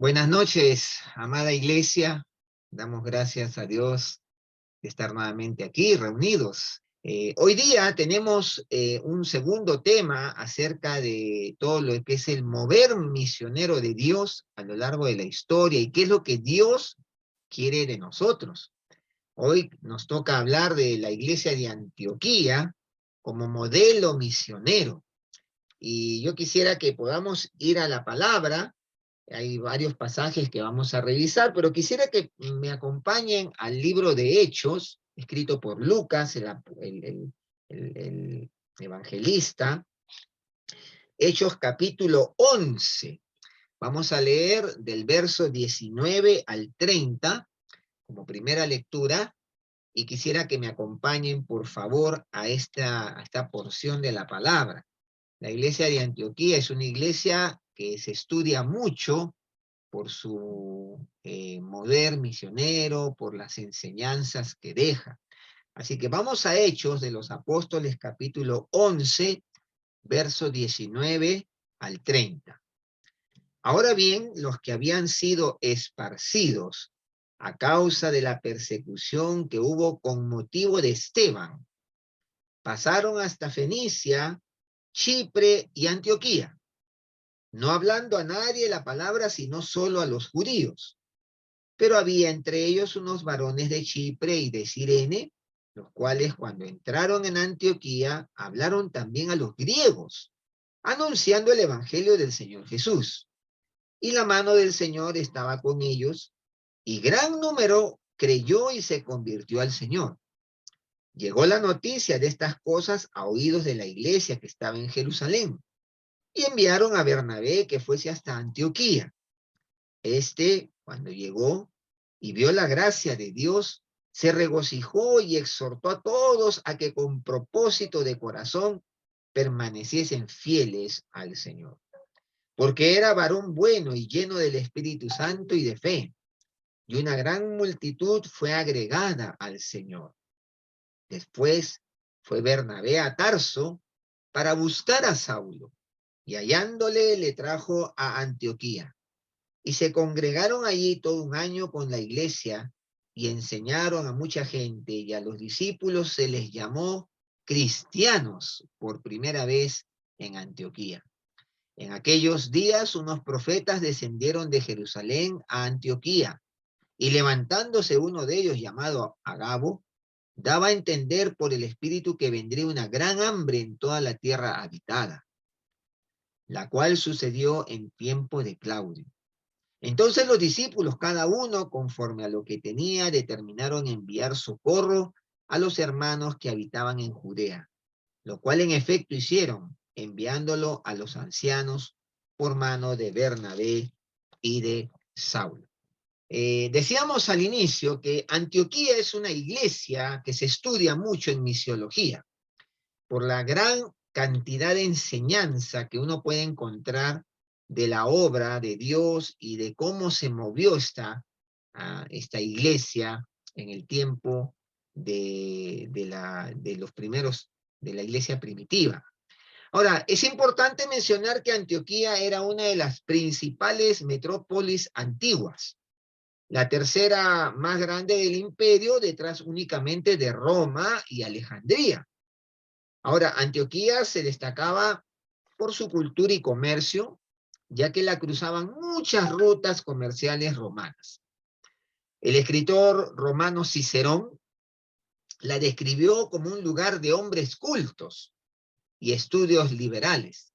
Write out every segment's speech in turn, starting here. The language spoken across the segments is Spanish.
Buenas noches, amada iglesia. Damos gracias a Dios de estar nuevamente aquí reunidos. Hoy día tenemos un segundo tema acerca de todo lo que es el mover misionero de Dios a lo largo de la historia y qué es lo que Dios quiere de nosotros. Hoy nos toca hablar de la iglesia de Antioquía como modelo misionero. Y yo quisiera que podamos ir a la palabra. Hay varios pasajes que vamos a revisar, pero quisiera que me acompañen al libro de Hechos, escrito por Lucas, el evangelista. Hechos capítulo 11. Vamos a leer del verso 19 al 30 como primera lectura, y quisiera que me acompañen, por favor, a esta porción de la palabra. La iglesia de Antioquía es una iglesia que se estudia mucho por su mover misionero, por las enseñanzas que deja. Así que vamos a Hechos de los Apóstoles, capítulo 11, verso 19 al 30. Ahora bien, los que habían sido esparcidos a causa de la persecución que hubo con motivo de Esteban, pasaron hasta Fenicia, Chipre y Antioquía, no hablando a nadie la palabra, sino solo a los judíos. Pero había entre ellos unos varones de Chipre y de Cirene, los cuales cuando entraron en Antioquía hablaron también a los griegos, anunciando el evangelio del Señor Jesús. Y la mano del Señor estaba con ellos, y gran número creyó y se convirtió al Señor. Llegó la noticia de estas cosas a oídos de la iglesia que estaba en Jerusalén, y enviaron a Bernabé que fuese hasta Antioquía. Cuando llegó y vio la gracia de Dios, se regocijó y exhortó a todos a que con propósito de corazón permaneciesen fieles al Señor. Porque era varón bueno y lleno del Espíritu Santo y de fe, y una gran multitud fue agregada al Señor. Después fue Bernabé a Tarso para buscar a Saulo, y hallándole le trajo a Antioquía. Y se congregaron allí todo un año con la iglesia y enseñaron a mucha gente, y a los discípulos se les llamó cristianos por primera vez en Antioquía. En aquellos días unos profetas descendieron de Jerusalén a Antioquía, y levantándose uno de ellos llamado Agabo, daba a entender por el Espíritu que vendría una gran hambre en toda la tierra habitada, la cual sucedió en tiempo de Claudio. Entonces los discípulos, cada uno conforme a lo que tenía, determinaron enviar socorro a los hermanos que habitaban en Judea, lo cual en efecto hicieron, enviándolo a los ancianos por mano de Bernabé y de Saulo. Decíamos al inicio que Antioquía es una iglesia que se estudia mucho en misiología, por la gran cantidad de enseñanza que uno puede encontrar de la obra de Dios y de cómo se movió esta iglesia en el tiempo de los primeros, de la iglesia primitiva. Ahora, es importante mencionar que Antioquía era una de las principales metrópolis antiguas, la tercera más grande del imperio, detrás únicamente de Roma y Alejandría. Ahora, Antioquía se destacaba por su cultura y comercio, ya que la cruzaban muchas rutas comerciales romanas. El escritor romano Cicerón la describió como un lugar de hombres cultos y estudios liberales.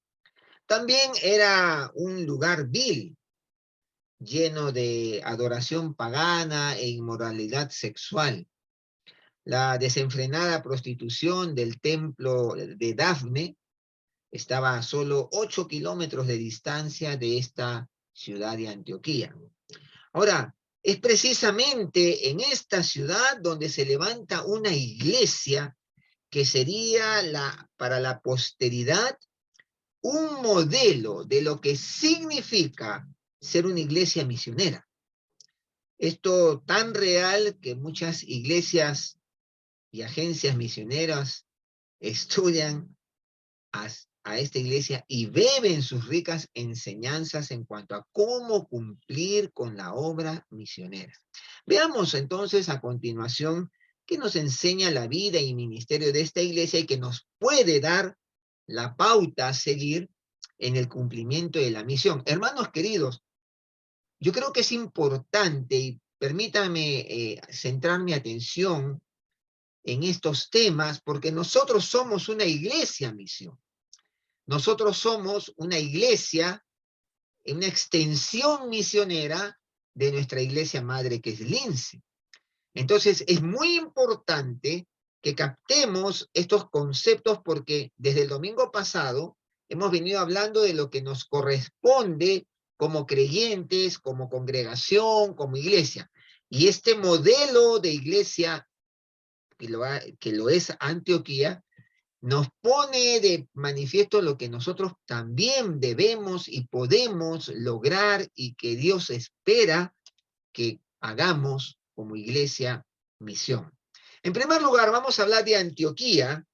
También era un lugar vil, lleno de adoración pagana e inmoralidad sexual. La desenfrenada prostitución del templo de Dafne estaba a solo 8 kilómetros de distancia de esta ciudad de Antioquía. Ahora, es precisamente en esta ciudad donde se levanta una iglesia que sería para la posteridad un modelo de lo que significa ser una iglesia misionera. Esto tan real que muchas iglesias y agencias misioneras estudian a esta iglesia y beben sus ricas enseñanzas en cuanto a cómo cumplir con la obra misionera. Veamos entonces a continuación qué nos enseña la vida y ministerio de esta iglesia y que nos puede dar la pauta a seguir en el cumplimiento de la misión. Hermanos queridos, yo creo que es importante, y permítame centrar mi atención en estos temas, porque nosotros somos una iglesia misión. Nosotros somos una iglesia, una extensión misionera de nuestra iglesia madre, que es Lince. Entonces, es muy importante que captemos estos conceptos porque desde el domingo pasado hemos venido hablando de lo que nos corresponde como creyentes, como congregación, como iglesia. Y este modelo de iglesia que lo es Antioquía, nos pone de manifiesto lo que nosotros también debemos y podemos lograr y que Dios espera que hagamos como iglesia misión. En primer lugar, vamos a hablar de Antioquía,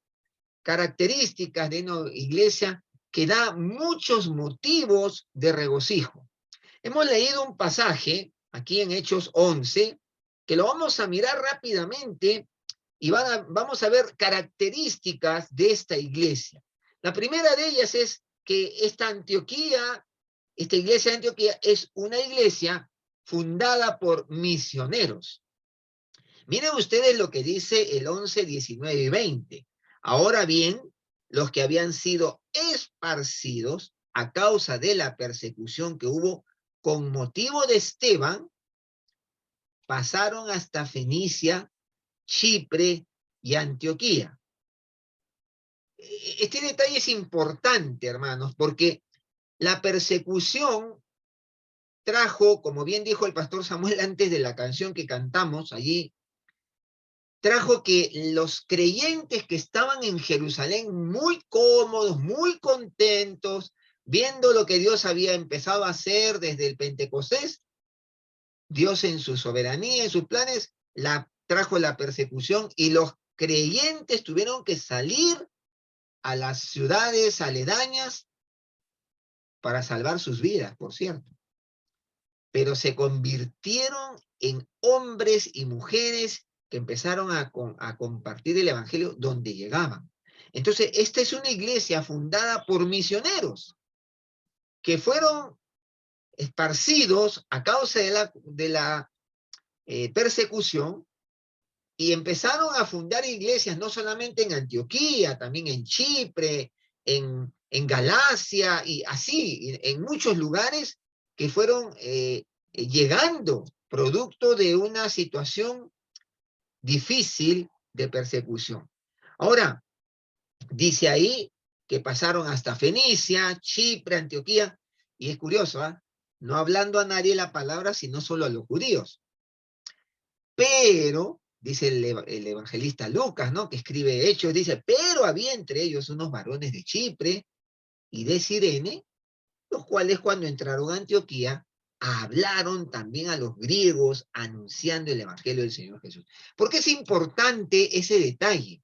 características de una iglesia que da muchos motivos de regocijo. Hemos leído un pasaje aquí en Hechos 11, que lo vamos a mirar rápidamente y vamos a ver características de esta iglesia. La primera de ellas es que esta iglesia de Antioquía es una iglesia fundada por misioneros. Miren ustedes lo que dice el 11, 19 y 20. Ahora bien, los que habían sido esparcidos a causa de la persecución que hubo con motivo de Esteban, pasaron hasta Fenicia, Chipre y Antioquía. Este detalle es importante, hermanos, porque la persecución trajo, como bien dijo el pastor Samuel antes de la canción que cantamos allí, trajo que los creyentes que estaban en Jerusalén muy cómodos, muy contentos, viendo lo que Dios había empezado a hacer desde el Pentecostés, Dios en su soberanía, en sus planes, trajo la persecución y los creyentes tuvieron que salir a las ciudades aledañas para salvar sus vidas, por cierto. Pero se convirtieron en hombres y mujeres que empezaron a compartir el evangelio donde llegaban. Entonces, esta es una iglesia fundada por misioneros que fueron esparcidos a causa de la persecución y empezaron a fundar iglesias no solamente en Antioquía, también en Chipre, en Galacia y así, en muchos lugares que fueron llegando producto de una situación difícil de persecución. Ahora, dice ahí que pasaron hasta Fenicia, Chipre, Antioquía, y es curioso, ¿eh? No hablando a nadie la palabra, sino solo a los judíos. Pero, dice el evangelista Lucas, ¿no? Que escribe Hechos, dice, pero había entre ellos unos varones de Chipre y de Cirene, los cuales cuando entraron a Antioquía, hablaron también a los griegos anunciando el evangelio del Señor Jesús. ¿Por qué es importante ese detalle?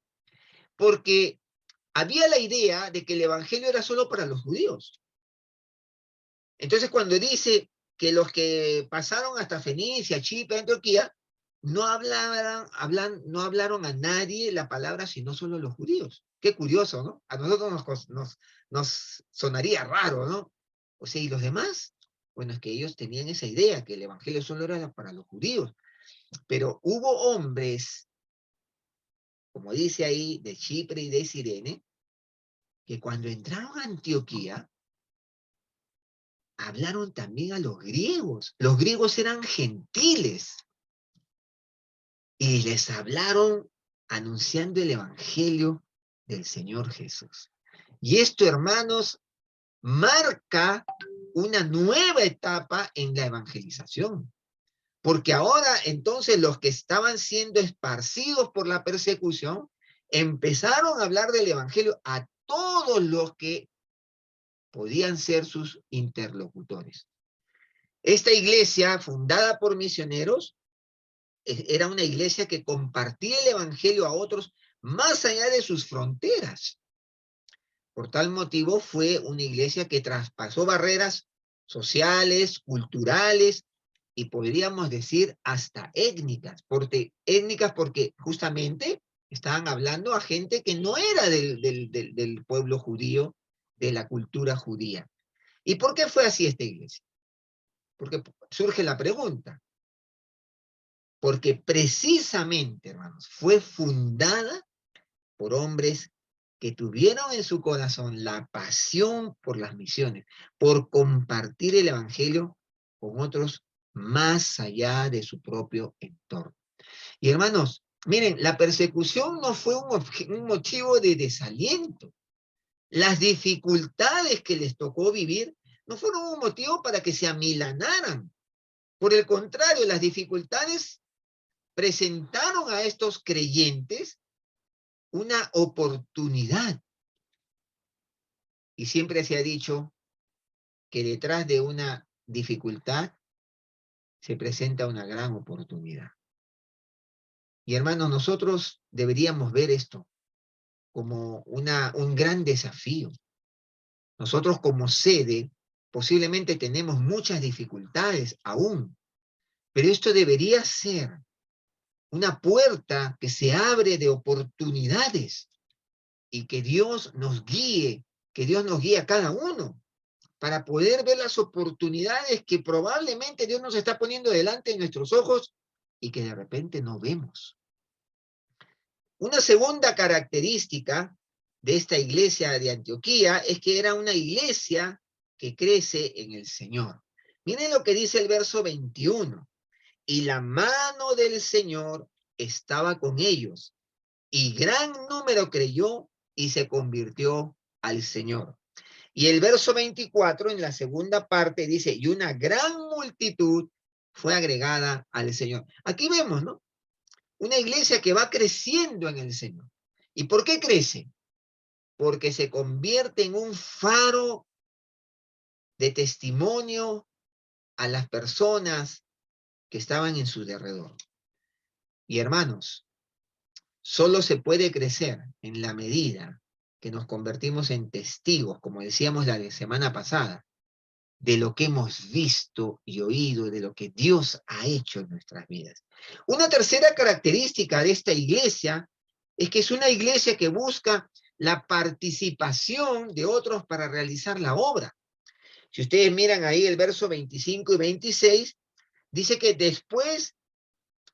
Porque había la idea de que el evangelio era solo para los judíos. Entonces, cuando dice que los que pasaron hasta Fenicia, Chipre, Antioquía, no hablaron a nadie la palabra, sino solo los judíos. Qué curioso, ¿no? A nosotros nos sonaría raro, ¿no? O sea, ¿y los demás? Bueno, es que ellos tenían esa idea, que el evangelio solo era para los judíos. Pero hubo hombres, como dice ahí, de Chipre y de Cirene, que cuando entraron a Antioquía, hablaron también a los griegos. Los griegos eran gentiles. Y les hablaron anunciando el evangelio del Señor Jesús. Y esto, hermanos, marca una nueva etapa en la evangelización. Porque ahora, entonces, los que estaban siendo esparcidos por la persecución, empezaron a hablar del evangelio a todos los que podían ser sus interlocutores. Esta iglesia, fundada por misioneros, era una iglesia que compartía el evangelio a otros más allá de sus fronteras. Por tal motivo fue una iglesia que traspasó barreras sociales, culturales y podríamos decir hasta étnicas porque justamente estaban hablando a gente que no era del pueblo judío, de la cultura judía. ¿Y por qué fue así esta iglesia? Porque surge la pregunta. Porque precisamente, hermanos, fue fundada por hombres que tuvieron en su corazón la pasión por las misiones, por compartir el evangelio con otros más allá de su propio entorno. Y hermanos, miren, la persecución no fue un motivo de desaliento. Las dificultades que les tocó vivir no fueron un motivo para que se amilanaran. Por el contrario, las dificultades presentaron a estos creyentes una oportunidad. Y siempre se ha dicho que detrás de una dificultad se presenta una gran oportunidad. Y hermanos, nosotros deberíamos ver esto como un gran desafío. Nosotros como sede posiblemente tenemos muchas dificultades aún, pero esto debería ser una puerta que se abre de oportunidades y que Dios nos guíe a cada uno para poder ver las oportunidades que probablemente Dios nos está poniendo delante de nuestros ojos y que de repente no vemos. Una segunda característica de esta iglesia de Antioquía es que era una iglesia que crece en el Señor. Miren lo que dice el verso 21. Y la mano del Señor estaba con ellos, y gran número creyó y se convirtió al Señor. Y el verso 24, en la segunda parte, dice, y una gran multitud fue agregada al Señor. Aquí vemos, ¿no? Una iglesia que va creciendo en el Señor. ¿Y por qué crece? Porque se convierte en un faro de testimonio a las personas que estaban en su derredor. Y hermanos, solo se puede crecer en la medida que nos convertimos en testigos, como decíamos la de semana pasada, de lo que hemos visto y oído, de lo que Dios ha hecho en nuestras vidas. Una tercera característica de esta iglesia es que es una iglesia que busca la participación de otros para realizar la obra. Si ustedes miran ahí el verso 25 y 26, dice que después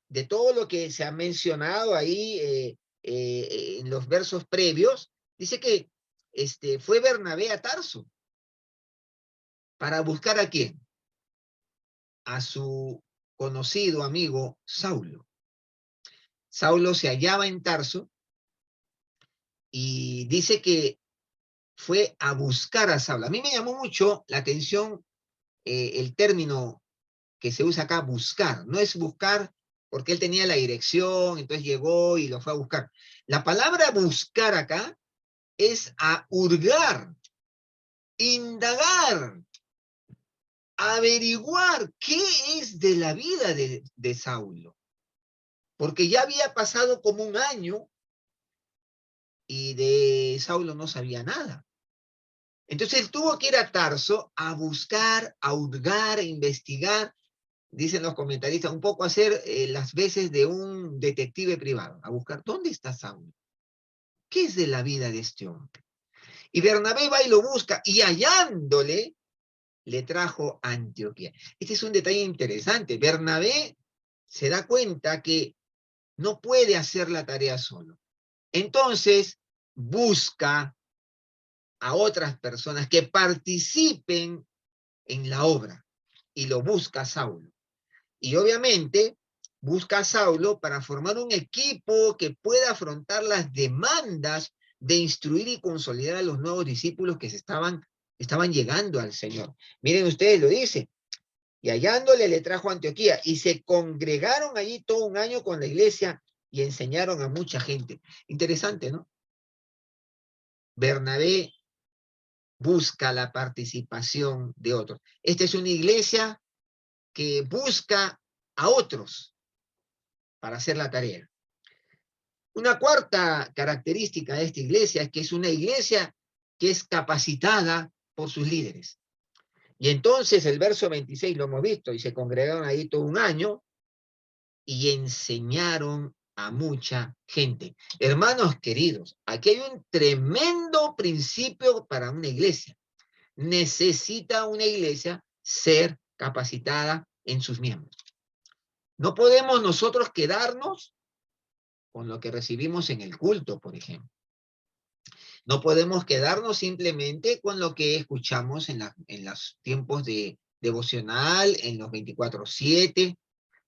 de todo lo que se ha mencionado ahí en los versos previos, dice que fue Bernabé a Tarso. ¿Para buscar a quién? A su conocido amigo Saulo. Saulo se hallaba en Tarso y dice que fue a buscar a Saulo. A mí me llamó mucho la atención el término que se usa acá, buscar. No es buscar porque él tenía la dirección, entonces llegó y lo fue a buscar. La palabra buscar acá es a hurgar, indagar, averiguar qué es de la vida de Saulo. Porque ya había pasado como un año y de Saulo no sabía nada. Entonces él tuvo que ir a Tarso a buscar, a hurgar, a investigar, dicen los comentaristas, un poco hacer las veces de un detective privado, a buscar, ¿dónde está Saulo? ¿Qué es de la vida de este hombre? Y Bernabé va y lo busca, y hallándole, le trajo a Antioquía. Este es un detalle interesante. Bernabé se da cuenta que no puede hacer la tarea solo. Entonces, busca a otras personas que participen en la obra y lo busca Saulo. Y obviamente busca a Saulo para formar un equipo que pueda afrontar las demandas de instruir y consolidar a los nuevos discípulos que estaban llegando al Señor. Miren ustedes, lo dice, y hallándole le trajo a Antioquía y se congregaron allí todo un año con la iglesia y enseñaron a mucha gente. Interesante, ¿no? Bernabé busca la participación de otros. Esta es una iglesia que busca a otros para hacer la tarea. Una cuarta característica de esta iglesia es que es una iglesia que es capacitada por sus líderes. Y entonces el verso 26 lo hemos visto, y se congregaron ahí todo un año y enseñaron a mucha gente. Hermanos queridos, aquí hay un tremendo principio para una iglesia. Necesita una iglesia ser capacitada en sus miembros. No podemos nosotros quedarnos con lo que recibimos en el culto, por ejemplo. No podemos quedarnos simplemente con lo que escuchamos en los tiempos de devocional, en los 24/7.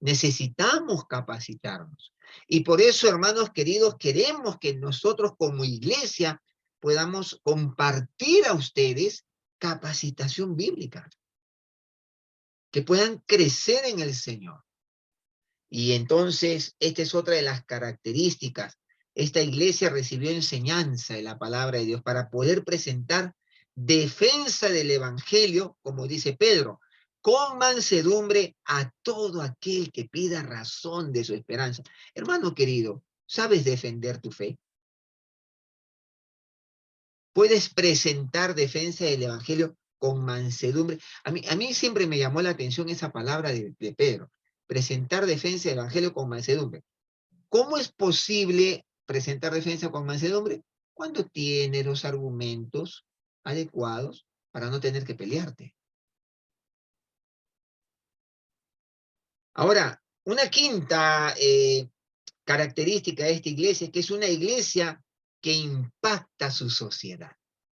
Necesitamos capacitarnos. Y por eso, hermanos queridos, queremos que nosotros como iglesia podamos compartir a ustedes capacitación bíblica, que puedan crecer en el Señor. Y entonces, esta es otra de las características. Esta iglesia recibió enseñanza de la palabra de Dios para poder presentar defensa del evangelio, como dice Pedro, con mansedumbre a todo aquel que pida razón de su esperanza. Hermano querido, ¿sabes defender tu fe? ¿Puedes presentar defensa del evangelio con mansedumbre? A mí siempre me llamó la atención esa palabra de Pedro, presentar defensa del evangelio con mansedumbre. ¿Cómo es posible presentar defensa con mansedumbre? Cuando tienes los argumentos adecuados para no tener que pelearte. Ahora, una quinta característica de esta iglesia es que es una iglesia que impacta su sociedad.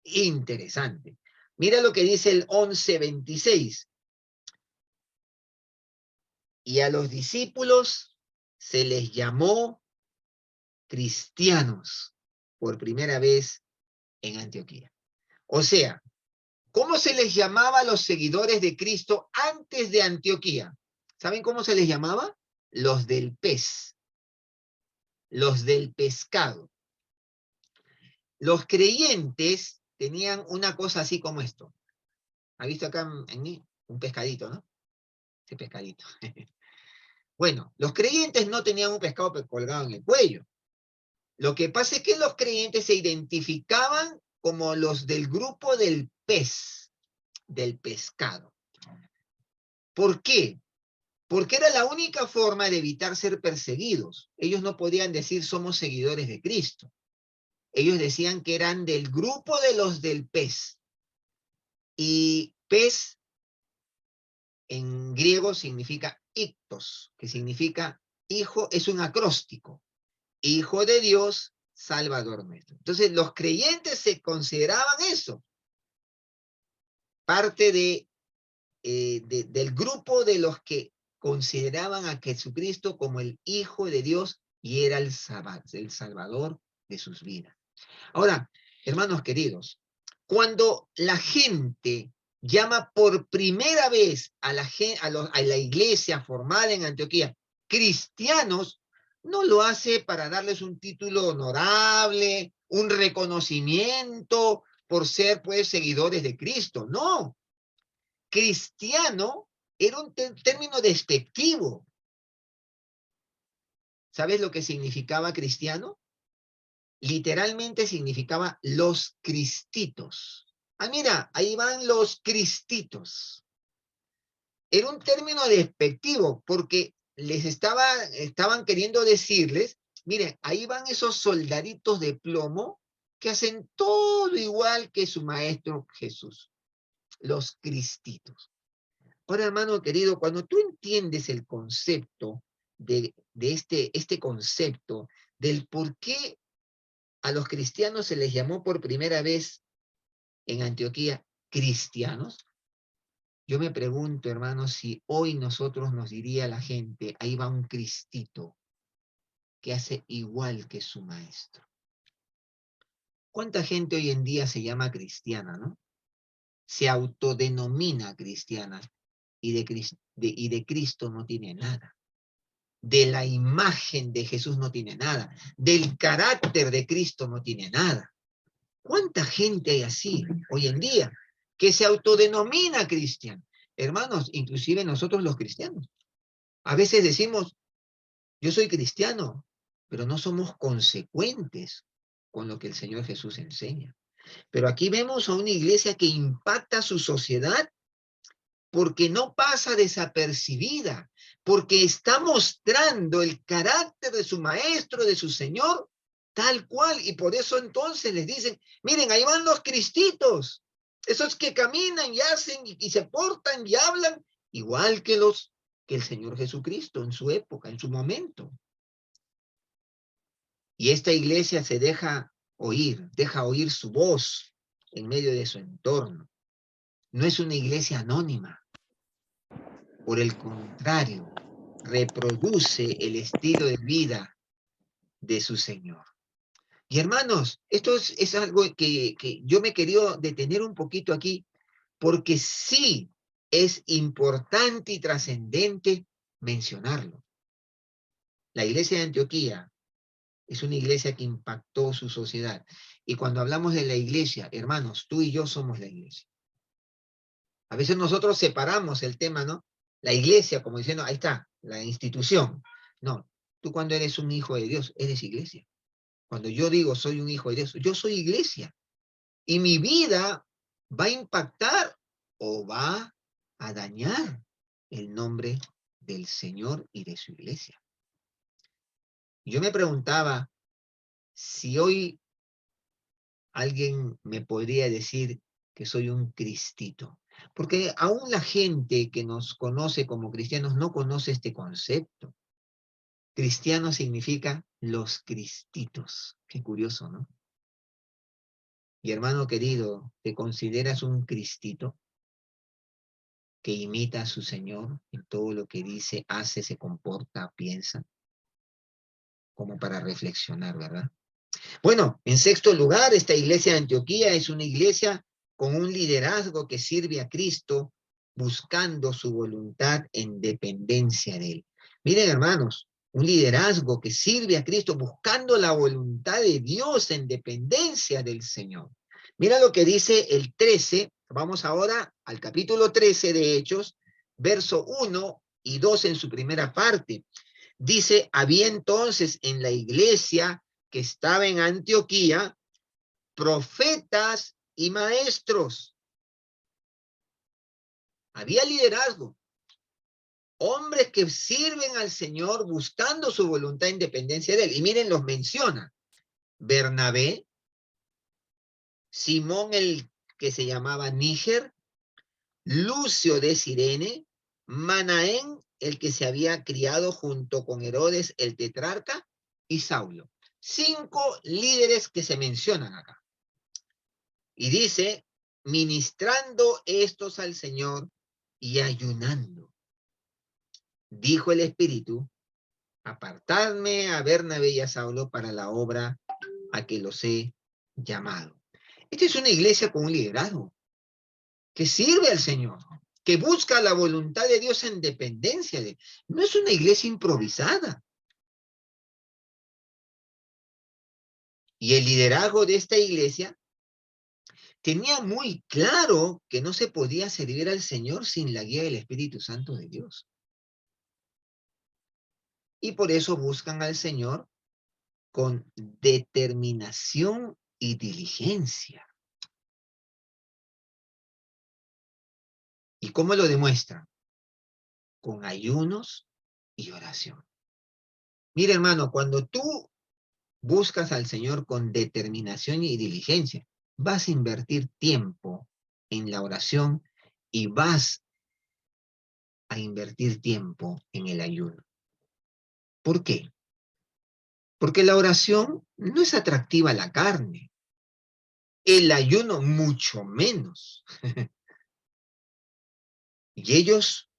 Interesante. Mira lo que dice el 11:26. Y a los discípulos se les llamó cristianos por primera vez en Antioquía. O sea, ¿cómo se les llamaba a los seguidores de Cristo antes de Antioquía? ¿Saben cómo se les llamaba? Los del pez, los del pescado. Los creyentes tenían una cosa así como esto. ¿Ha visto acá en mí? Un pescadito, ¿no? Ese pescadito. Bueno, los creyentes no tenían un pescado colgado en el cuello. Lo que pasa es que los creyentes se identificaban como los del grupo del pez, del pescado. ¿Por qué? Porque era la única forma de evitar ser perseguidos. Ellos no podían decir somos seguidores de Cristo. Ellos decían que eran del grupo de los del pez. Y pez en griego significa ictos, que significa hijo, es un acróstico. Hijo de Dios, Salvador nuestro. Entonces los creyentes se consideraban eso. Parte del grupo de los que consideraban a Jesucristo como el Hijo de Dios y era el Salvador de sus vidas. Ahora, hermanos queridos, cuando la gente llama por primera vez a la iglesia formada en Antioquía cristianos, no lo hace para darles un título honorable, un reconocimiento por ser pues seguidores de Cristo, no. Cristiano era un término despectivo. ¿Sabes lo que significaba cristiano? Literalmente significaba los cristitos. Ah, mira, ahí van los cristitos. Era un término despectivo porque estaban queriendo decirles, miren, ahí van esos soldaditos de plomo que hacen todo igual que su maestro Jesús. Los cristitos. Ahora, hermano querido, cuando tú entiendes el concepto de este concepto del por qué a los cristianos se les llamó por primera vez en Antioquía cristianos, yo me pregunto, hermano, si hoy nosotros nos diría la gente, ahí va un cristito que hace igual que su maestro. ¿Cuánta gente hoy en día se llama cristiana, no? Se autodenomina cristiana y de Cristo no tiene nada. De la imagen de Jesús no tiene nada. Del carácter de Cristo no tiene nada. ¿Cuánta gente hay así hoy en día que se autodenomina cristiano? Hermanos, inclusive nosotros los cristianos. A veces decimos, yo soy cristiano, pero no somos consecuentes con lo que el Señor Jesús enseña. Pero aquí vemos a una iglesia que impacta a su sociedad porque no pasa desapercibida, porque está mostrando el carácter de su maestro, de su Señor, tal cual. Y por eso entonces les dicen, miren, ahí van los cristitos, esos que caminan y hacen y se portan y hablan, igual que el Señor Jesucristo en su época, en su momento. Y esta iglesia se deja oír su voz en medio de su entorno. No es una iglesia anónima. Por el contrario, reproduce el estilo de vida de su Señor. Y hermanos, esto es algo que yo me he querido detener un poquito aquí, porque sí es importante y trascendente mencionarlo. La iglesia de Antioquía es una iglesia que impactó su sociedad. Y cuando hablamos de la iglesia, hermanos, tú y yo somos la iglesia. A veces nosotros separamos el tema, ¿no? La iglesia, como diciendo, ahí está, la institución. No, tú cuando eres un hijo de Dios, eres iglesia. Cuando yo digo soy un hijo de Dios, yo soy iglesia. Y mi vida va a impactar o va a dañar el nombre del Señor y de su iglesia. Yo me preguntaba si hoy alguien me podría decir que soy un cristito. Porque aún la gente que nos conoce como cristianos no conoce este concepto. Cristiano significa los cristitos. Qué curioso, ¿no? Y hermano querido, ¿te consideras un cristito que imita a su Señor en todo lo que dice, hace, se comporta, piensa? Como para reflexionar, ¿verdad? Bueno, en sexto lugar, esta iglesia de Antioquía es una iglesia con un liderazgo que sirve a Cristo buscando su voluntad en dependencia de Él. Miren, hermanos, un liderazgo que sirve a Cristo buscando la voluntad de Dios en dependencia del Señor. Mira lo que dice el 13, vamos ahora al capítulo 13 de Hechos, verso 1 y 2 en su primera parte. Dice, había entonces en la iglesia que estaba en Antioquía profetas y maestros. Había liderazgo. Hombres que sirven al Señor buscando su voluntad e independencia de Él. Y miren, los menciona. Bernabé, Simón el que se llamaba Níger, Lucio de Cirene, Manaén, el que se había criado junto con Herodes el tetrarca, y Saulo. 5 líderes que se mencionan acá. Y dice, ministrando estos al Señor y ayunando. Dijo el Espíritu, apartadme a Bernabé y a Saulo para la obra a que los he llamado. Esta es una iglesia con un liderazgo que sirve al Señor, que busca la voluntad de Dios en dependencia de. No es una iglesia improvisada. Y el liderazgo de esta iglesia tenía muy claro que no se podía servir al Señor sin la guía del Espíritu Santo de Dios. Y por eso buscan al Señor con determinación y diligencia. ¿Y cómo lo demuestran? Con ayunos y oración. Mira, hermano, cuando tú buscas al Señor con determinación y diligencia, vas a invertir tiempo en la oración y vas a invertir tiempo en el ayuno. ¿Por qué? Porque la oración no es atractiva a la carne. El ayuno mucho menos. Y ellos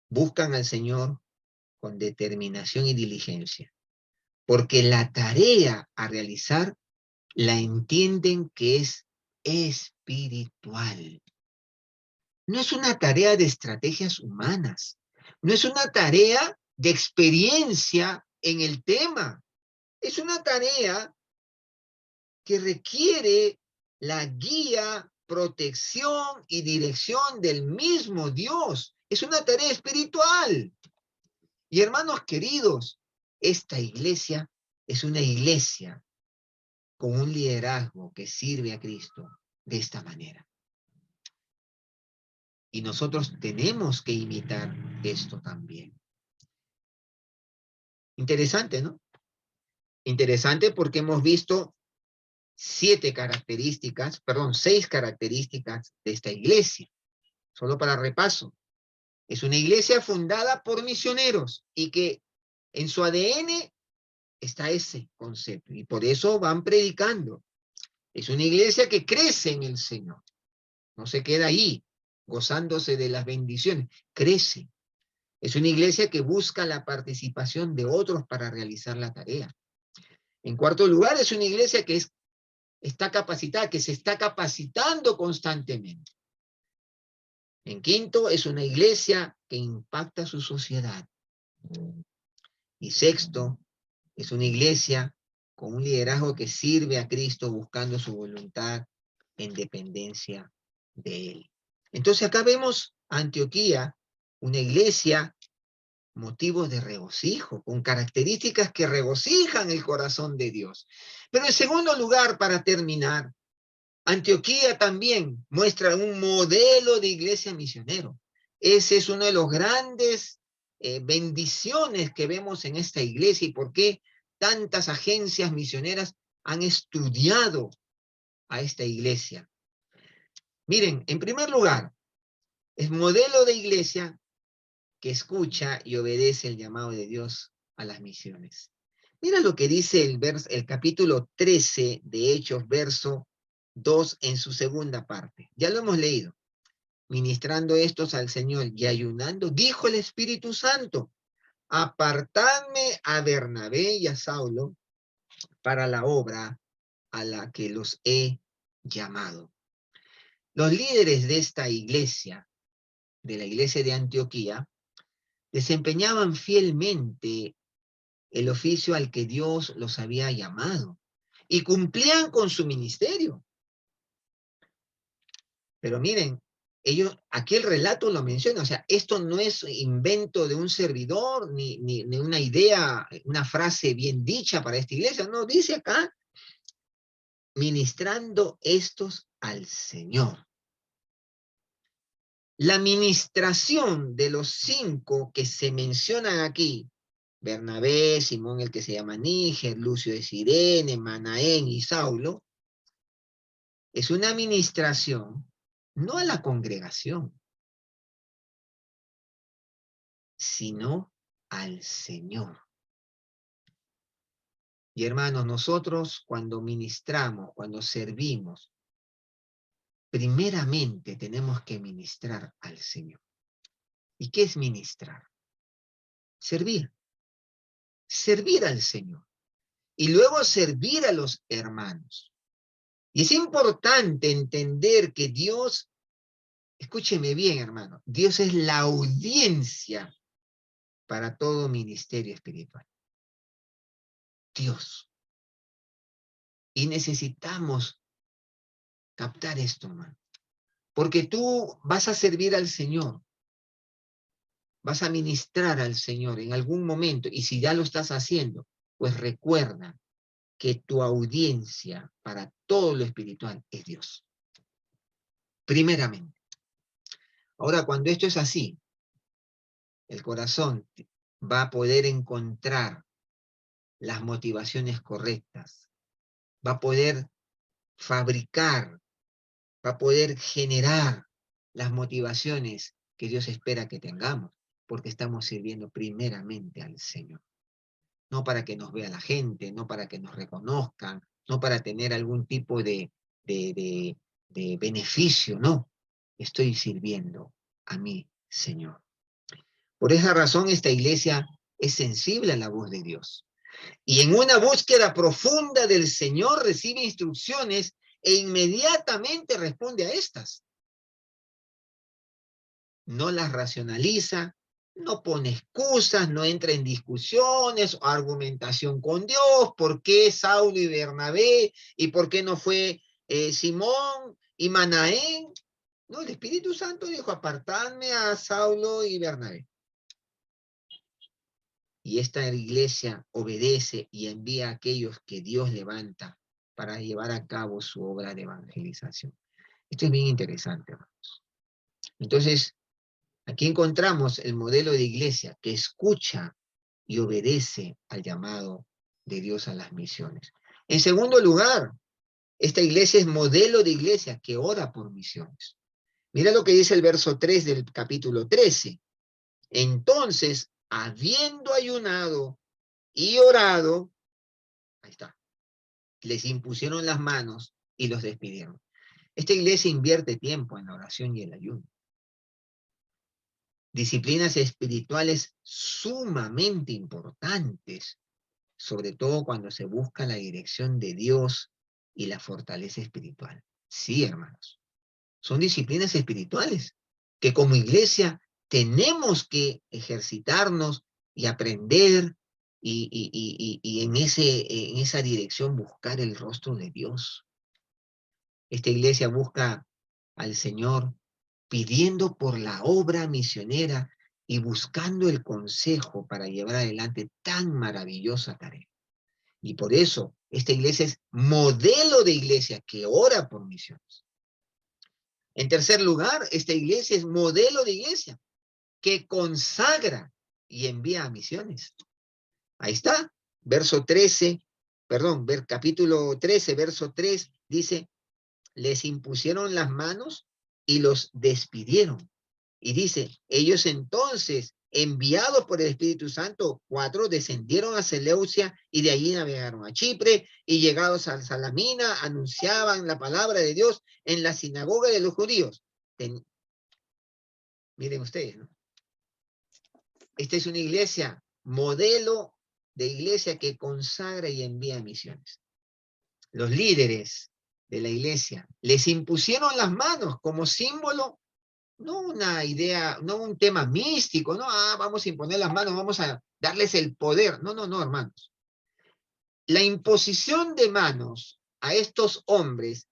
buscan al Señor con determinación y diligencia, porque la tarea a realizar la entienden que es espiritual. No es una tarea de estrategias humanas, no es una tarea de experiencia en el tema, es una tarea que requiere la guía, protección y dirección del mismo Dios. Es una tarea espiritual. Y hermanos queridos, esta iglesia es una iglesia con un liderazgo que sirve a Cristo de esta manera. Y nosotros tenemos que imitar esto también. Interesante, ¿no? Interesante porque hemos visto 6 características de esta iglesia. Solo para repaso. Es una iglesia fundada por misioneros y que en su ADN está ese concepto. Y por eso van predicando. Es una iglesia que crece en el Señor. No se queda ahí, gozándose de las bendiciones. Crece. Es una iglesia que busca la participación de otros para realizar la tarea. En cuarto lugar, es una iglesia que está capacitada, que se está capacitando constantemente. En quinto, es una iglesia que impacta su sociedad. Y sexto, es una iglesia con un liderazgo que sirve a Cristo buscando su voluntad en dependencia de Él. Entonces acá vemos a Antioquía, una iglesia, motivo de regocijo, con características que regocijan el corazón de Dios. Pero en segundo lugar, para terminar, Antioquía también muestra un modelo de iglesia misionero. Ese es uno de los grandes bendiciones que vemos en esta iglesia y por qué tantas agencias misioneras han estudiado a esta iglesia. Miren, en primer lugar, es modelo de iglesia que escucha y obedece el llamado de Dios a las misiones. Mira lo que dice el capítulo 13 de Hechos, verso 2 en su segunda parte. Ya lo hemos leído. Ministrando estos al Señor y ayunando, dijo el Espíritu Santo, apartadme a Bernabé y a Saulo para la obra a la que los he llamado. Los líderes de esta iglesia, de la iglesia de Antioquía, desempeñaban fielmente el oficio al que Dios los había llamado y cumplían con su ministerio. Pero miren, aquí el relato lo menciona, o sea, esto no es invento de un servidor, ni una idea, una frase bien dicha para esta iglesia, no, dice acá, ministrando estos al Señor. La ministración de los 5 que se mencionan aquí, Bernabé, Simón el que se llama Níger, Lucio de Cirene, Manaén y Saulo, es una ministración no a la congregación, sino al Señor. Y hermanos, nosotros cuando ministramos, cuando servimos, primeramente tenemos que ministrar al Señor. ¿Y qué es ministrar? Servir. Servir al Señor. Y luego servir a los hermanos. Y es importante entender que Dios, escúcheme bien, hermano, Dios es la audiencia para todo ministerio espiritual. Dios. Y necesitamos captar esto, hermano. Porque tú vas a servir al Señor. Vas a ministrar al Señor en algún momento. Y si ya lo estás haciendo, pues recuerda que tu audiencia para todo lo espiritual es Dios. Primeramente. Ahora, cuando esto es así, el corazón va a poder encontrar las motivaciones correctas. Va a poder fabricar, va a poder generar las motivaciones que Dios espera que tengamos, porque estamos sirviendo primeramente al Señor. No para que nos vea la gente, no para que nos reconozcan, no para tener algún tipo de beneficio, no. Estoy sirviendo a mi Señor. Por esa razón esta iglesia es sensible a la voz de Dios. Y en una búsqueda profunda del Señor recibe instrucciones e inmediatamente responde a estas. No las racionaliza, no pone excusas, no entra en discusiones o argumentación con Dios, ¿por qué Saulo y Bernabé? ¿Y por qué no fue Simón y Manaén? No, el Espíritu Santo dijo, apartadme a Saulo y Bernabé. Y esta iglesia obedece y envía a aquellos que Dios levanta para llevar a cabo su obra de evangelización. Esto es bien interesante, hermanos. Entonces, aquí encontramos el modelo de iglesia que escucha y obedece al llamado de Dios a las misiones. En segundo lugar, esta iglesia es modelo de iglesia que ora por misiones. Mira lo que dice el verso 3 del capítulo 13. Entonces, habiendo ayunado y orado, ahí está, les impusieron las manos y los despidieron. Esta iglesia invierte tiempo en la oración y el ayuno. Disciplinas espirituales sumamente importantes, sobre todo cuando se busca la dirección de Dios y la fortaleza espiritual. Sí, hermanos, son disciplinas espirituales que como iglesia tenemos que ejercitarnos y aprender y en esa dirección buscar el rostro de Dios. Esta iglesia busca al Señor pidiendo por la obra misionera y buscando el consejo para llevar adelante tan maravillosa tarea. Y por eso esta iglesia es modelo de iglesia que ora por misiones. En tercer lugar, esta iglesia es modelo de iglesia que consagra y envía a misiones. Ahí está, verso 13, perdón, capítulo 13, verso 3, dice, les impusieron las manos y los despidieron. Y dice, ellos entonces, enviados por el Espíritu Santo, 4, descendieron a Seleucia y de allí navegaron a Chipre y llegados a Salamina, anunciaban la palabra de Dios en la sinagoga de los judíos. Miren ustedes, ¿no? Esta es una iglesia, modelo de iglesia que consagra y envía misiones. Los líderes de la iglesia les impusieron las manos como símbolo, no una idea, no un tema místico, no, vamos a imponer las manos, vamos a darles el poder. No, no, no, hermanos. La imposición de manos a estos hombres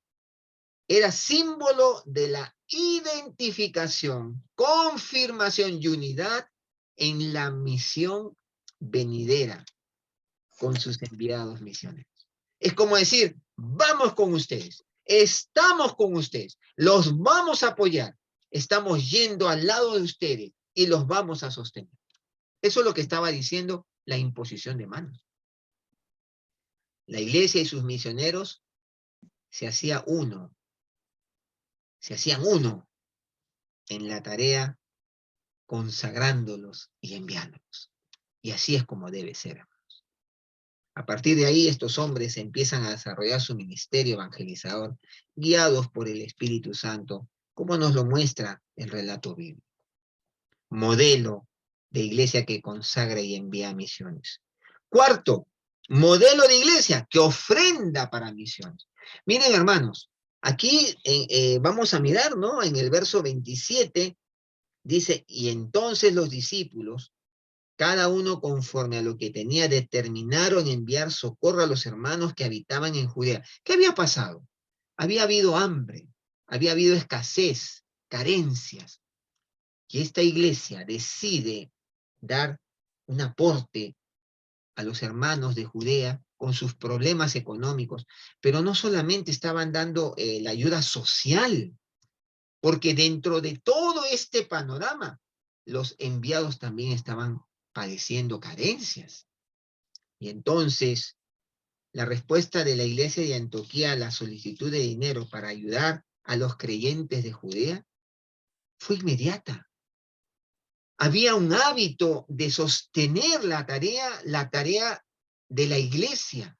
era símbolo de la identificación, confirmación y unidad en la misión venidera con sus enviados misioneros. Es como decir, vamos con ustedes, estamos con ustedes, los vamos a apoyar, estamos yendo al lado de ustedes y los vamos a sostener. Eso es lo que estaba diciendo la imposición de manos. La iglesia y sus misioneros se hacían uno en la tarea consagrándolos y enviándolos. Y así es como debe ser. A partir de ahí, estos hombres empiezan a desarrollar su ministerio evangelizador, guiados por el Espíritu Santo, como nos lo muestra el relato bíblico. Modelo de iglesia que consagra y envía misiones. Cuarto, modelo de iglesia que ofrenda para misiones. Miren, hermanos, aquí vamos a mirar, ¿no? En el verso 27, dice, y entonces los discípulos, cada uno conforme a lo que tenía, determinaron enviar socorro a los hermanos que habitaban en Judea. ¿Qué había pasado? Había habido hambre, había habido escasez, carencias. Y esta iglesia decide dar un aporte a los hermanos de Judea con sus problemas económicos, pero no solamente estaban dando la ayuda social, porque dentro de todo este panorama, los enviados también estaban padeciendo carencias. Y entonces, la respuesta de la iglesia de Antioquía a la solicitud de dinero para ayudar a los creyentes de Judea fue inmediata. Había un hábito de sostener la tarea de la iglesia.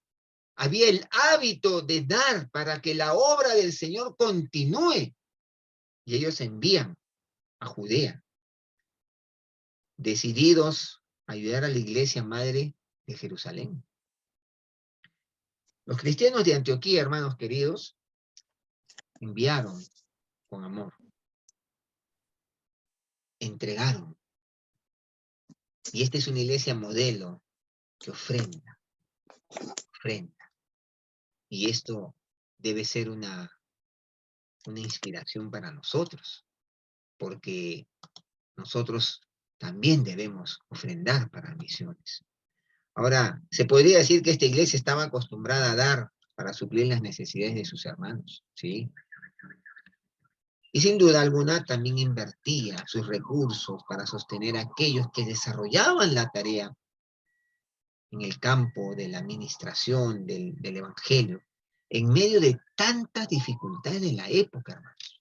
Había el hábito de dar para que la obra del Señor continúe. Y ellos envían a Judea, decididos a ayudar a la iglesia madre de Jerusalén. Los cristianos de Antioquía, hermanos queridos, enviaron con amor, entregaron. Y esta es una iglesia modelo que ofrenda. Y esto debe ser una inspiración para nosotros, porque nosotros también debemos ofrendar para misiones. Ahora, se podría decir que esta iglesia estaba acostumbrada a dar para suplir las necesidades de sus hermanos, ¿sí? Y sin duda alguna también invertía sus recursos para sostener a aquellos que desarrollaban la tarea en el campo de la administración del evangelio, en medio de tantas dificultades de la época, hermanos.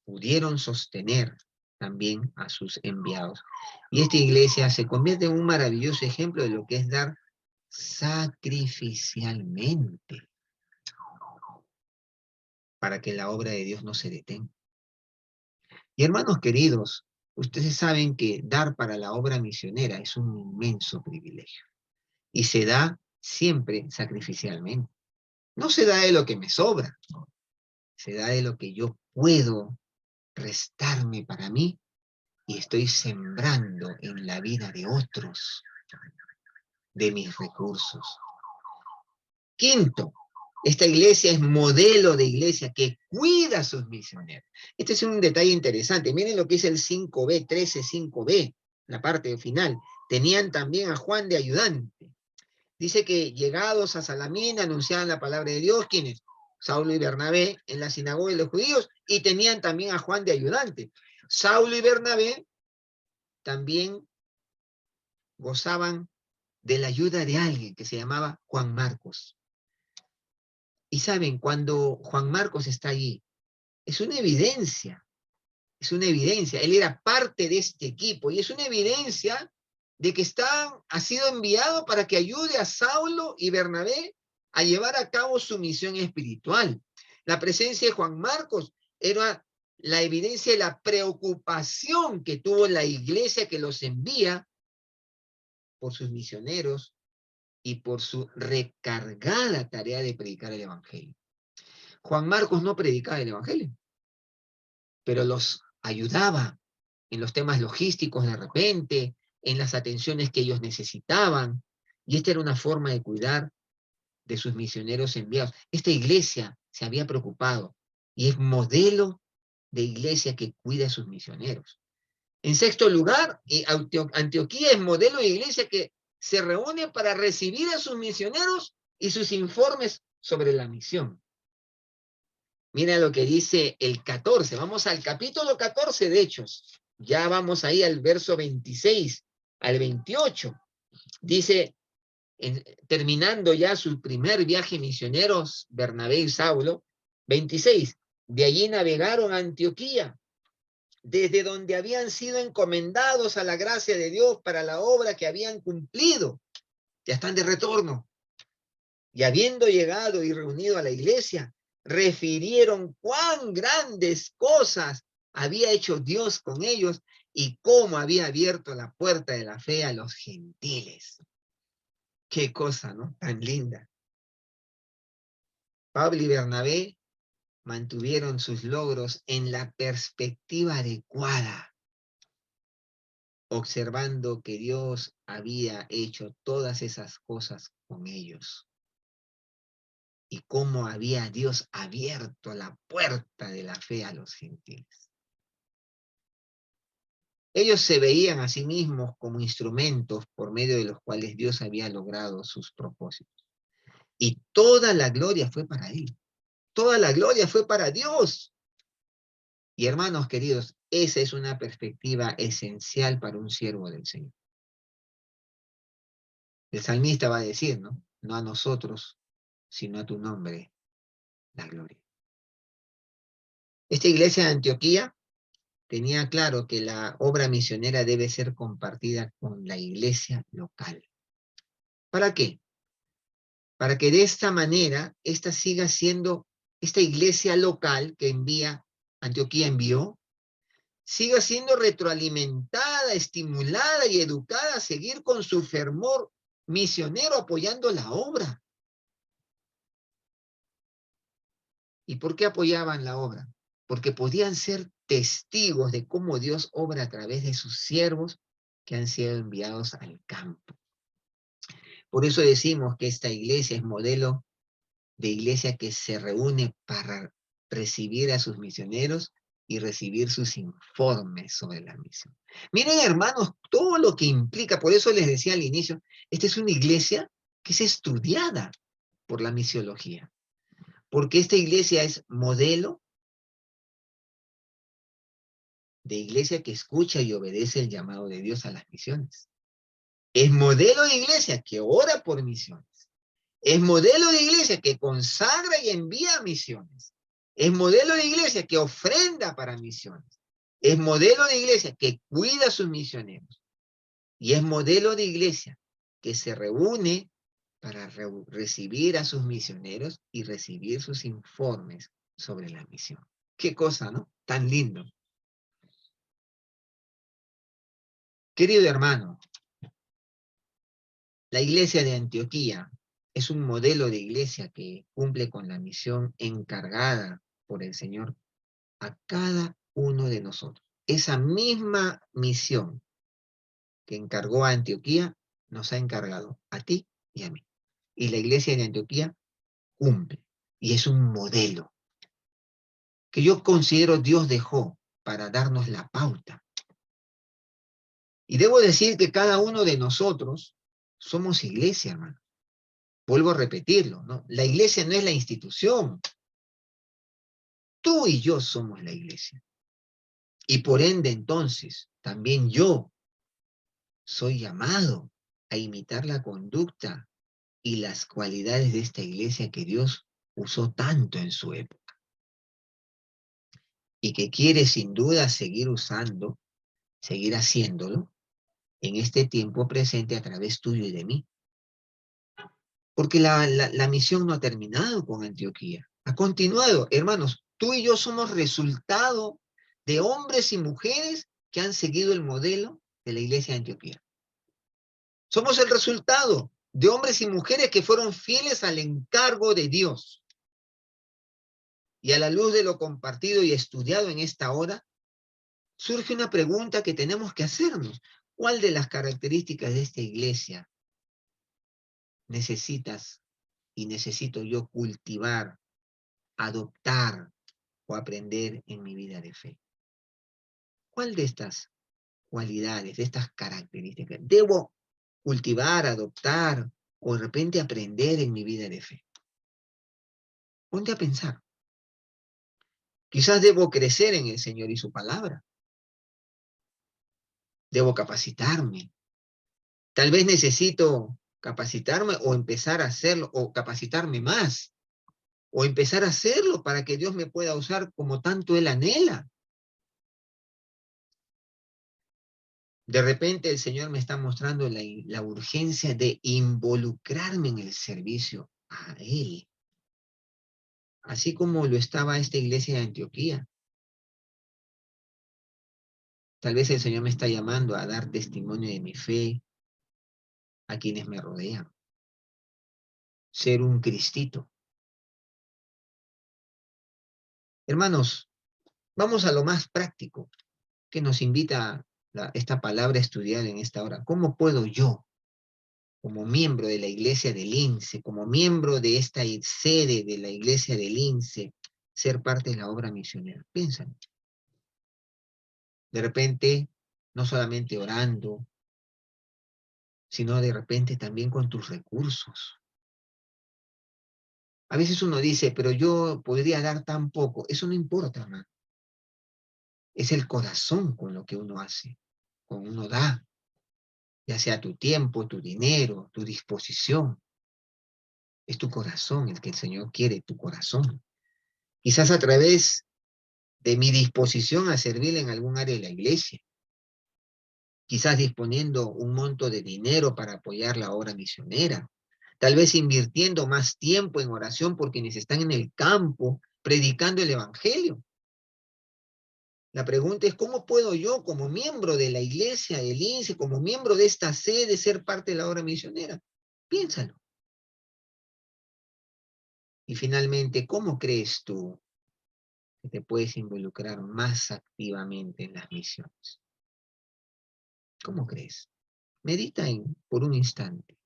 Pudieron sostener también a sus enviados. Y esta iglesia se convierte en un maravilloso ejemplo de lo que es dar sacrificialmente para que la obra de Dios no se detenga. Y hermanos queridos, ustedes saben que dar para la obra misionera es un inmenso privilegio. Y se da siempre sacrificialmente. No se da de lo que me sobra, se da de lo que yo puedo restarme para mí y estoy sembrando en la vida de otros de mis recursos. Quinto, esta iglesia es modelo de iglesia que cuida a sus misioneros. Este es un detalle interesante. Miren lo que es el 5b, 13:5b, la parte final. Tenían también a Juan de ayudante. Dice que llegados a Salamina anunciaban la palabra de Dios, quienes Saulo y Bernabé en la sinagoga de los judíos, y tenían también a Juan de ayudante. Saulo y Bernabé también gozaban de la ayuda de alguien que se llamaba Juan Marcos. Y saben, cuando Juan Marcos está allí, es una evidencia, él era parte de este equipo, y es una evidencia de que ha sido enviado para que ayude a Saulo y Bernabé a llevar a cabo su misión espiritual. La presencia de Juan Marcos era la evidencia de la preocupación que tuvo la iglesia que los envía por sus misioneros y por su recargada tarea de predicar el evangelio. Juan Marcos no predicaba el evangelio, pero los ayudaba en los temas logísticos de repente, en las atenciones que ellos necesitaban, y esta era una forma de cuidar de sus misioneros enviados. Esta iglesia se había preocupado y es modelo de iglesia que cuida a sus misioneros. En sexto lugar, Antioquía es modelo de iglesia que se reúne para recibir a sus misioneros y sus informes sobre la misión. Mira lo que dice el 14. Vamos al capítulo 14 de Hechos. Ya vamos ahí al verso 26 al 28. Dice, terminando ya su primer viaje misioneros, Bernabé y Saulo, 26. De allí navegaron a Antioquía, desde donde habían sido encomendados a la gracia de Dios para la obra que habían cumplido. Ya están de retorno. Y habiendo llegado y reunido a la iglesia, refirieron cuán grandes cosas había hecho Dios con ellos y cómo había abierto la puerta de la fe a los gentiles. Qué cosa, ¿no? Tan linda. Pablo y Bernabé mantuvieron sus logros en la perspectiva adecuada, observando que Dios había hecho todas esas cosas con ellos. Y cómo había Dios abierto la puerta de la fe a los gentiles. Ellos se veían a sí mismos como instrumentos por medio de los cuales Dios había logrado sus propósitos. Y toda la gloria fue para Él. Toda la gloria fue para Dios. Y hermanos queridos, esa es una perspectiva esencial para un siervo del Señor. El salmista va a decir, ¿no? No a nosotros, sino a tu nombre, la gloria. Esta iglesia de Antioquía tenía claro que la obra misionera debe ser compartida con la iglesia local. ¿Para qué? Para que de esta manera, esta siga siendo, esta iglesia local que Antioquía envió, siga siendo retroalimentada, estimulada y educada a seguir con su fervor misionero apoyando la obra. ¿Y por qué apoyaban la obra? Porque podían ser testigos de cómo Dios obra a través de sus siervos que han sido enviados al campo. Por eso decimos que esta iglesia es modelo de iglesia que se reúne para recibir a sus misioneros y recibir sus informes sobre la misión. Miren, hermanos, todo lo que implica, por eso les decía al inicio, esta es una iglesia que es estudiada. por la misiología. Porque esta iglesia es modelo de iglesia que escucha y obedece el llamado de Dios a las misiones. Es modelo de iglesia que ora por misiones. Es modelo de iglesia que consagra y envía misiones. Es modelo de iglesia que ofrenda para misiones. Es modelo de iglesia que cuida a sus misioneros. Y es modelo de iglesia que se reúne para recibir a sus misioneros y recibir sus informes sobre la misión. Qué cosa, ¿no? Tan lindo. Querido hermano, la iglesia de Antioquía es un modelo de iglesia que cumple con la misión encargada por el Señor a cada uno de nosotros. Esa misma misión que encargó a Antioquía nos ha encargado a ti y a mí. Y la iglesia de Antioquía cumple. Y es un modelo que yo considero Dios dejó para darnos la pauta. Y debo decir que cada uno de nosotros somos iglesia, hermano. Vuelvo a repetirlo, ¿no? La iglesia no es la institución. Tú y yo somos la iglesia. Y por ende, entonces, también yo soy llamado a imitar la conducta y las cualidades de esta iglesia que Dios usó tanto en su época. Y que quiere sin duda seguir usando, seguir haciéndolo en este tiempo presente a través tuyo y de mí. Porque la misión no ha terminado con Antioquía. Ha continuado. Hermanos, tú y yo somos resultado de hombres y mujeres que han seguido el modelo de la iglesia de Antioquía. Somos el resultado de hombres y mujeres que fueron fieles al encargo de Dios. Y a la luz de lo compartido y estudiado en esta hora, surge una pregunta que tenemos que hacernos. ¿Cuál de las características de esta iglesia necesitas y necesito yo cultivar, adoptar o aprender en mi vida de fe? ¿Cuál de estas cualidades, de estas características debo cultivar, adoptar o de repente aprender en mi vida de fe? Ponte a pensar. Quizás debo crecer en el Señor y su palabra. Debo capacitarme. Tal vez necesito capacitarme o empezar a hacerlo, o capacitarme más, o empezar a hacerlo para que Dios me pueda usar como tanto Él anhela. De repente el Señor me está mostrando la urgencia de involucrarme en el servicio a Él, así como lo estaba esta iglesia de Antioquía. Tal vez el Señor me está llamando a dar testimonio de mi fe a quienes me rodean. Ser un cristito. Hermanos, vamos a lo más práctico que nos invita esta palabra a estudiar en esta hora. ¿Cómo puedo yo, como miembro de la iglesia del INSE, como miembro de esta sede de la iglesia del INSE, ser parte de la obra misionera? Piénsalo. De repente, no solamente orando, sino de repente también con tus recursos. A veces uno dice, pero yo podría dar tan poco. Eso no importa, hermano. Es el corazón con lo que uno hace, con uno da, ya sea tu tiempo, tu dinero, tu disposición. Es tu corazón el que el Señor quiere, tu corazón. Quizás a través de mi disposición a servirle en algún área de la iglesia. Quizás disponiendo un monto de dinero para apoyar la obra misionera. Tal vez invirtiendo más tiempo en oración por quienes están en el campo predicando el evangelio. La pregunta es, ¿cómo puedo yo, como miembro de la iglesia, del INSE, como miembro de esta sede, ser parte de la obra misionera? Piénsalo. Y finalmente, ¿cómo crees tú que te puedes involucrar más activamente en las misiones? ¿Cómo crees? Medita por un instante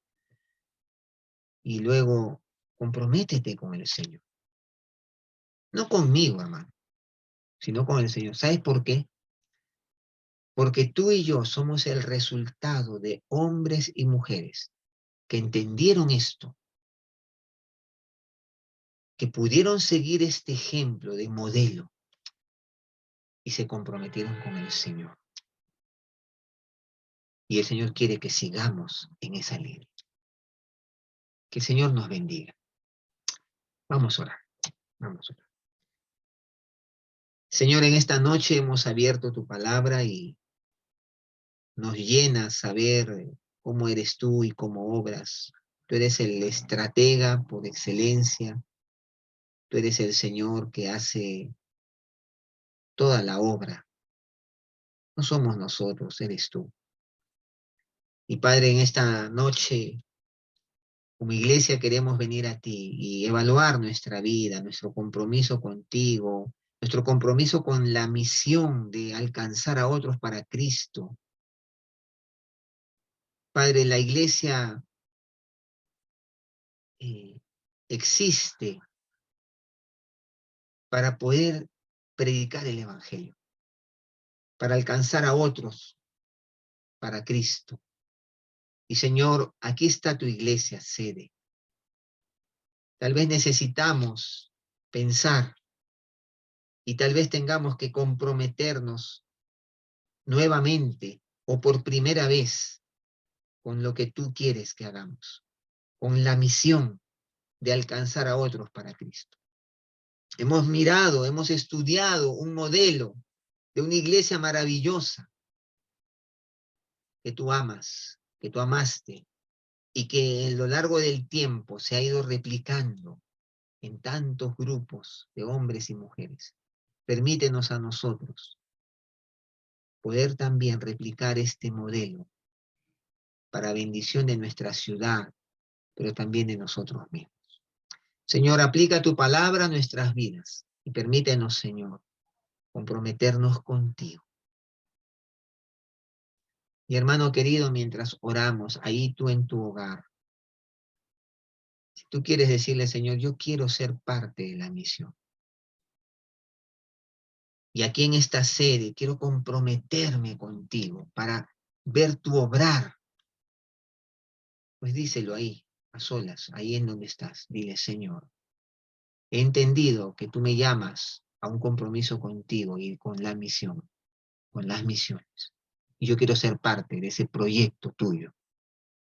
y luego comprométete con el Señor. No conmigo, hermano, sino con el Señor. ¿Sabes por qué? Porque tú y yo somos el resultado de hombres y mujeres que entendieron esto que pudieron seguir este ejemplo de modelo y se comprometieron con el Señor. Y el Señor quiere que sigamos en esa línea. Que el Señor nos bendiga. Vamos a orar. Vamos a orar. Señor, en esta noche hemos abierto tu palabra y nos llena saber cómo eres tú y cómo obras. Tú eres el estratega por excelencia. Tú eres el Señor que hace toda la obra. No somos nosotros, eres tú. Y Padre, en esta noche, como iglesia, queremos venir a ti y evaluar nuestra vida, nuestro compromiso contigo, nuestro compromiso con la misión de alcanzar a otros para Cristo. Padre, la iglesia eh, existe para poder predicar el Evangelio, para alcanzar a otros para Cristo. Y Señor, aquí está tu iglesia, sede. Tal vez necesitamos pensar y tal vez tengamos que comprometernos nuevamente o por primera vez con lo que tú quieres que hagamos, con la misión de alcanzar a otros para Cristo. Hemos mirado, hemos estudiado un modelo de una iglesia maravillosa que tú amas, que tú amaste y que a lo largo del tiempo se ha ido replicando en tantos grupos de hombres y mujeres. Permítenos a nosotros poder también replicar este modelo para bendición de nuestra ciudad, pero también de nosotros mismos. Señor, aplica tu palabra a nuestras vidas y permítenos, Señor, comprometernos contigo. Mi hermano querido, mientras oramos, ahí tú en tu hogar, si tú quieres decirle, Señor, yo quiero ser parte de la misión. Y aquí en esta sede quiero comprometerme contigo para ver tu obrar. Pues díselo ahí, a solas, ahí en donde estás. Dile, Señor, he entendido que tú me llamas a un compromiso contigo y con la misión, con las misiones. Y yo quiero ser parte de ese proyecto tuyo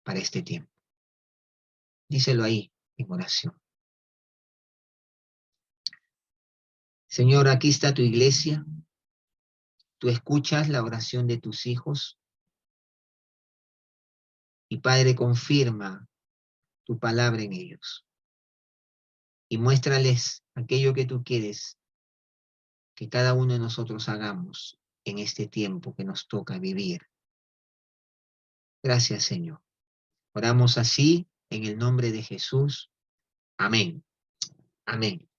para este tiempo. Díselo ahí en oración. Señor, aquí está tu iglesia. Tú escuchas la oración de tus hijos. Y Padre, confirma tu palabra en ellos. Y muéstrales aquello que tú quieres que cada uno de nosotros hagamos en este tiempo que nos toca vivir. Gracias, Señor. Oramos así en el nombre de Jesús. Amén. Amén.